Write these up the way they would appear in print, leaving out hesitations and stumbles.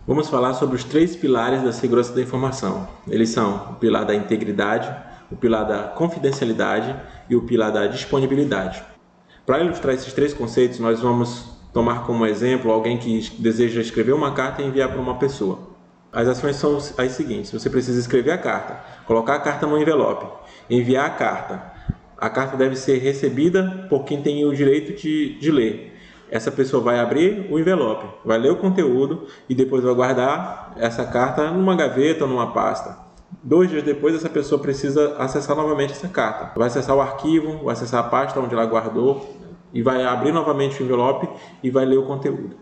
Vamos falar sobre os três pilares da segurança da informação. Eles são o pilar da integridade, o pilar da confidencialidade e o pilar da disponibilidade. Para ilustrar esses três conceitos, nós vamos tomar como exemplo alguém que deseja escrever uma carta e enviar para uma pessoa. As ações são as seguintes: você precisa escrever a carta, colocar a carta no envelope, enviar a carta. A carta deve ser recebida por quem tem o direito de ler. Essa pessoa vai abrir o envelope, vai ler o conteúdo e depois vai guardar essa carta numa gaveta ou numa pasta. 2 dias depois, essa pessoa precisa acessar novamente essa carta. Vai acessar o arquivo, vai acessar a pasta onde ela guardou e vai abrir novamente o envelope e vai ler o conteúdo.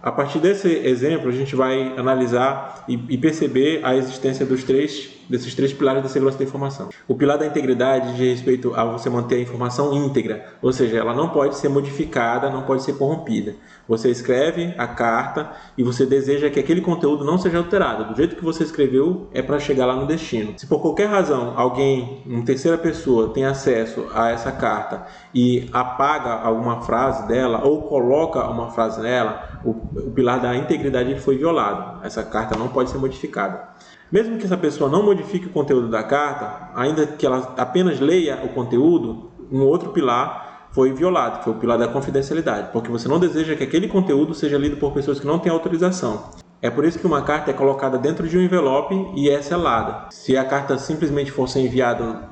A partir desse exemplo, a gente vai analisar e perceber a existência desses três pilares da segurança da informação. O pilar da integridade diz respeito a você manter a informação íntegra, ou seja, ela não pode ser modificada, não pode ser corrompida. Você escreve a carta e você deseja que aquele conteúdo não seja alterado. Do jeito que você escreveu, é para chegar lá no destino. Se por qualquer razão alguém, uma terceira pessoa, tem acesso a essa carta e apaga alguma frase dela ou coloca uma frase nela, o pilar da integridade foi violado. Essa carta não pode ser modificada. Mesmo que essa pessoa não modifique o conteúdo da carta, ainda que ela apenas leia o conteúdo, um outro pilar foi violado, que foi o pilar da confidencialidade, porque você não deseja que aquele conteúdo seja lido por pessoas que não têm autorização. É por isso que uma carta é colocada dentro de um envelope e é selada. Se a carta simplesmente fosse enviada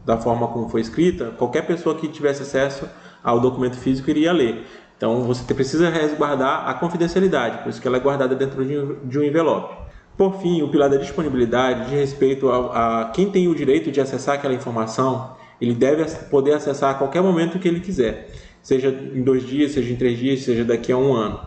da forma como foi escrita, qualquer pessoa que tivesse acesso ao documento físico iria ler. Então você precisa resguardar a confidencialidade, por isso que ela é guardada dentro de um envelope. Por fim, o pilar da disponibilidade diz respeito a quem tem o direito de acessar aquela informação. Ele deve poder acessar a qualquer momento que ele quiser, seja em 2 dias, seja em 3 dias, seja daqui a 1 ano.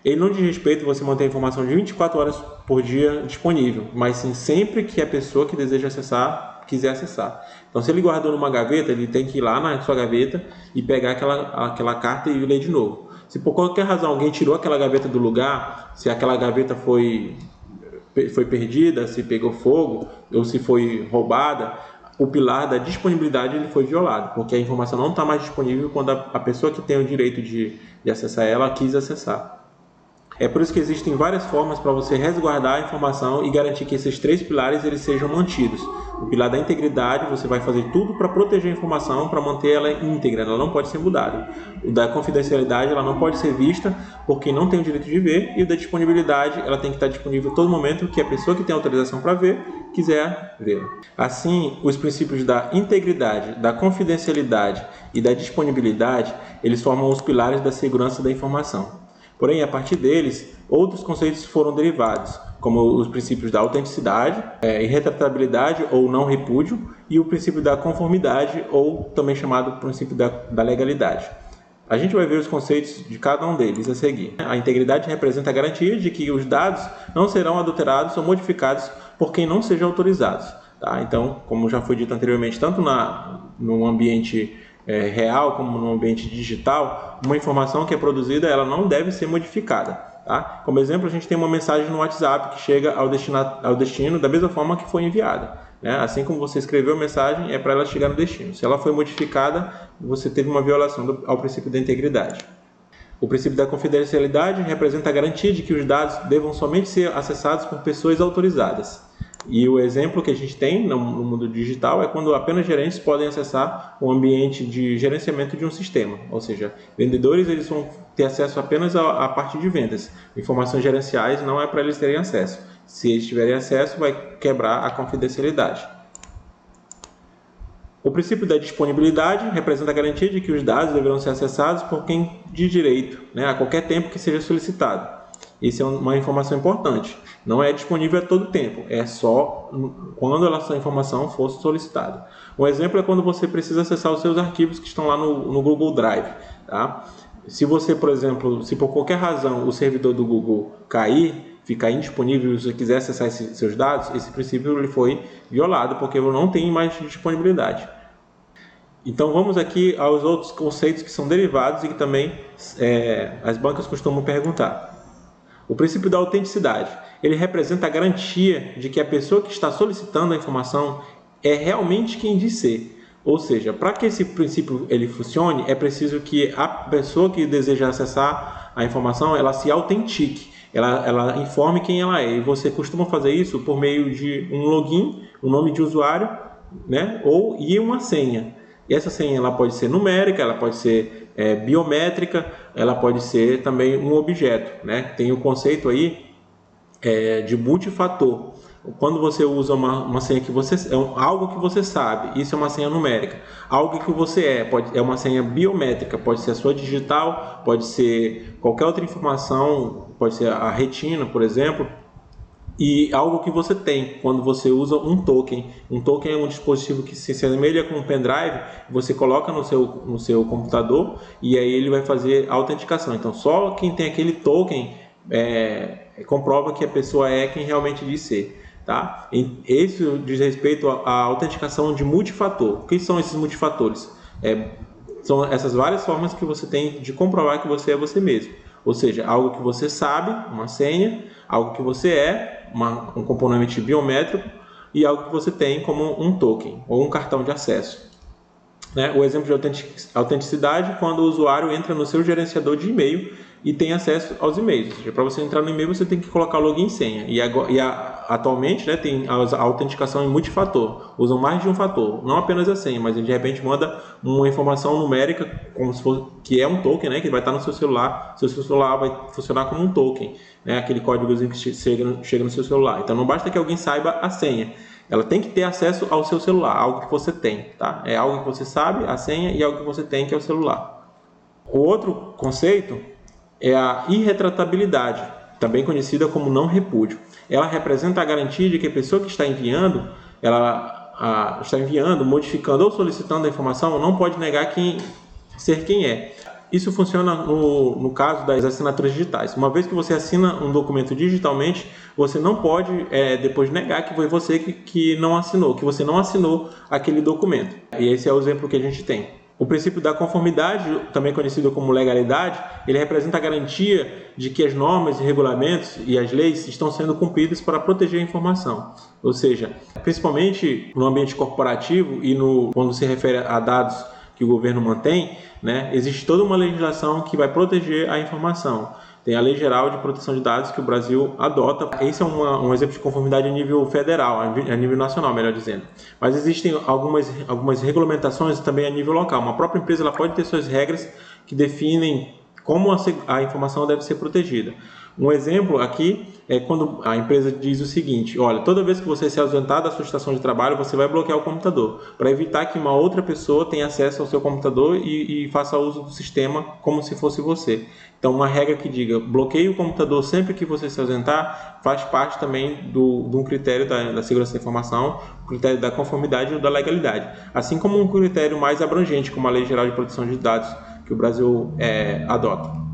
Ele não diz respeito a você manter a informação de 24 horas por dia disponível, mas sim sempre que a pessoa que deseja acessar quiser acessar. Então, se ele guardou numa gaveta, ele tem que ir lá na sua gaveta e pegar aquela carta e ler de novo. Se por qualquer razão alguém tirou aquela gaveta do lugar, se aquela gaveta foi perdida, se pegou fogo ou se foi roubada, o pilar da disponibilidade ele foi violado, porque a informação não está mais disponível quando a pessoa que tem o direito de acessar ela quis acessar. É por isso que existem várias formas para você resguardar a informação e garantir que esses três pilares eles sejam mantidos. O pilar da integridade, você vai fazer tudo para proteger a informação, para manter ela íntegra, ela não pode ser mudada. O da confidencialidade, ela não pode ser vista por quem não tem o direito de ver, e o da disponibilidade, ela tem que estar disponível a todo momento que a pessoa que tem autorização para ver quiser ver. Assim, os princípios da integridade, da confidencialidade e da disponibilidade, eles formam os pilares da segurança da informação. Porém, a partir deles, outros conceitos foram derivados, como os princípios da autenticidade, irretratabilidade ou não repúdio, e o princípio da conformidade, ou também chamado princípio da legalidade. A gente vai ver os conceitos de cada um deles a seguir. A integridade representa a garantia de que os dados não serão adulterados ou modificados por quem não seja autorizado. Tá? Então, como já foi dito anteriormente, tanto no ambiente real como no ambiente digital, uma informação que é produzida ela não deve ser modificada. Tá? Como exemplo, a gente tem uma mensagem no WhatsApp que chega ao destino da mesma forma que foi enviada. Né? Assim como você escreveu a mensagem, é para ela chegar no destino. Se ela foi modificada, você teve uma violação ao princípio da integridade. O princípio da confidencialidade representa a garantia de que os dados devam somente ser acessados por pessoas autorizadas. E o exemplo que a gente tem no mundo digital é quando apenas gerentes podem acessar o ambiente de gerenciamento de um sistema. Ou seja, vendedores eles vão ter acesso apenas à parte de vendas. Informações gerenciais não é para eles terem acesso. Se eles tiverem acesso, vai quebrar a confidencialidade. O princípio da disponibilidade representa a garantia de que os dados deverão ser acessados por quem de direito, a qualquer tempo que seja solicitado. Isso é uma informação importante. Não é disponível a todo tempo, é só quando essa informação for solicitada. Um exemplo é quando você precisa acessar os seus arquivos que estão lá no Google Drive. Tá? Se você, por exemplo, se por qualquer razão o servidor do Google cair, ficar indisponível e você quiser acessar seus dados, esse princípio ele foi violado porque não tem mais disponibilidade. Então vamos aqui aos outros conceitos que são derivados e que também as bancas costumam perguntar. O princípio da autenticidade, ele representa a garantia de que a pessoa que está solicitando a informação é realmente quem diz ser. Ou seja, para que esse princípio ele funcione, é preciso que a pessoa que deseja acessar a informação ela se autentique. ela informe quem ela é. E você costuma fazer isso por meio de um login, um nome de usuário, né? E uma senha. E essa senha ela pode ser numérica, ela pode ser biométrica, ela pode ser também um objeto, né? Tem o conceito aí de multifator. Quando você usa uma senha que algo que você sabe, isso é uma senha numérica. Algo que você é uma senha biométrica, pode ser a sua digital, pode ser qualquer outra informação, pode ser a retina, por exemplo. E algo que você tem quando você usa um token. Um token é um dispositivo que se assemelha com um pendrive, você coloca no seu computador e aí ele vai fazer a autenticação. Então só quem tem aquele token comprova que a pessoa é quem realmente diz ser. Tá? E isso diz respeito à autenticação de multifator. O que são esses multifatores? São essas várias formas que você tem de comprovar que você é você mesmo. Ou seja, algo que você sabe, uma senha, algo que você um componente biométrico e algo que você tem como um token ou um cartão de acesso. Né? O exemplo de autenticidade é quando o usuário entra no seu gerenciador de e-mail e tem acesso aos e-mails. Ou seja, para você entrar no e-mail você tem que colocar login e senha. Atualmente, né, tem a autenticação em multifator. Usam mais de um fator, não apenas a senha, mas de repente manda uma informação numérica como se fosse, que é um token, né, que vai estar no seu celular. Seu celular vai funcionar como um token, né, aquele códigozinho que chega no seu celular. Então não basta que alguém saiba a senha. Ela tem que ter acesso ao seu celular, algo que você tem, tá? É algo que você sabe, a senha, e algo que você tem, que é o celular. O outro conceito é a irretratabilidade, também conhecida como não repúdio. Ela representa a garantia de que a pessoa que está enviando, modificando ou solicitando a informação, não pode negar ser quem é. Isso funciona no caso das assinaturas digitais. Uma vez que você assina um documento digitalmente, você não pode depois negar que foi você que não assinou, que você não assinou aquele documento. E esse é o exemplo que a gente tem. O princípio da conformidade, também conhecido como legalidade, ele representa a garantia de que as normas e regulamentos e as leis estão sendo cumpridas para proteger a informação. Ou seja, principalmente no ambiente corporativo e quando se refere a dados que o governo mantém, né, existe toda uma legislação que vai proteger a informação. Tem a Lei Geral de Proteção de Dados que o Brasil adota. Esse é um exemplo de conformidade a nível federal, a nível nacional, melhor dizendo. Mas existem algumas regulamentações também a nível local. Uma própria empresa ela pode ter suas regras que definem como a informação deve ser protegida. Um exemplo aqui é quando a empresa diz o seguinte: olha, toda vez que você se ausentar da sua estação de trabalho, você vai bloquear o computador, para evitar que uma outra pessoa tenha acesso ao seu computador e faça uso do sistema como se fosse você. Então, uma regra que diga bloqueie o computador sempre que você se ausentar faz parte também de um critério da segurança da informação, o critério da conformidade ou da legalidade, assim como um critério mais abrangente, como a Lei Geral de Proteção de Dados que o Brasil adota.